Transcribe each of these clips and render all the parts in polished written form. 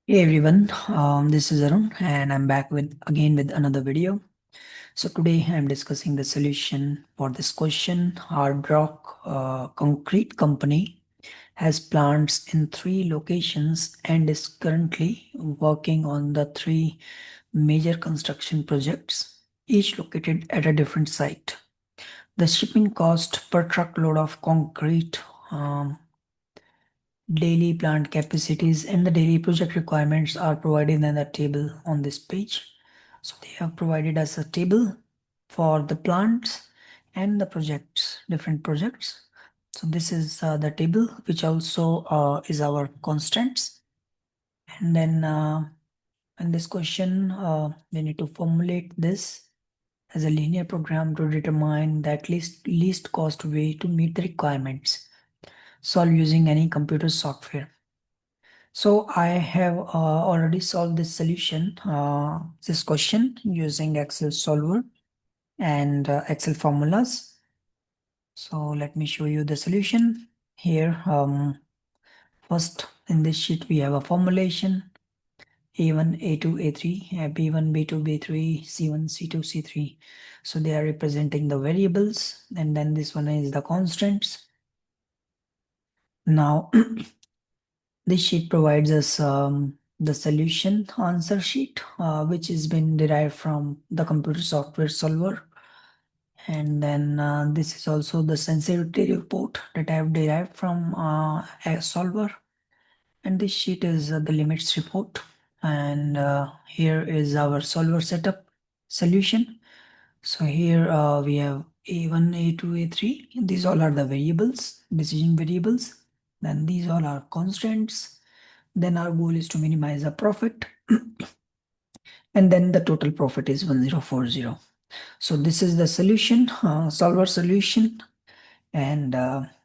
Hey everyone, this is Arun and I'm back with another video. So today I'm discussing the solution for this question. Hardrock Concrete Company has plants in three locations and is currently working on the three major construction projects, each located at a different site. The shipping cost per truckload of concrete, um, daily plant capacities and the daily project requirements are provided in the table on this page. So they have provided us a table for the plants and the projects, different projects. So this is the table which also is our constants. And then in this question, we need to formulate this as a linear program to determine that least cost way to meet the requirements. Solve using any computer software. So I have already solved this solution, this question using Excel solver and Excel formulas. So let me show you the solution here. First in this sheet we have a formulation A1, A2, A3, B1, B2, B3, C1, C2, C3. So they are representing the variables, and then this one is the constants. Now this sheet provides us the solution answer sheet, which has been derived from the computer software solver. And then this is also the sensitivity report that I have derived from a solver. And this sheet is the limits report. And here is our solver setup solution. So here we have A1, A2, A3. These all are the variables, decision variables. Then these all are constants. Then our goal is to minimize the profit. And then the total profit is 1040. So this is the solution, solver solution. And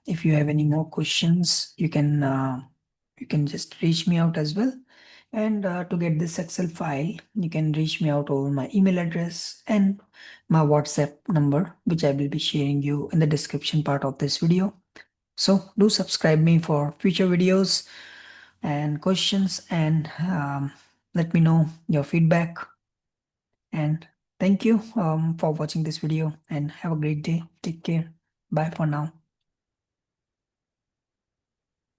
if you have any more questions, you can just reach me out as well. And to get this Excel file, you can reach me out over my email address and my WhatsApp number, which I will be sharing you in the description part of this video. So do subscribe me for future videos and questions, and let me know your feedback. And thank you for watching this video, and have a great day. Take care. Bye for now.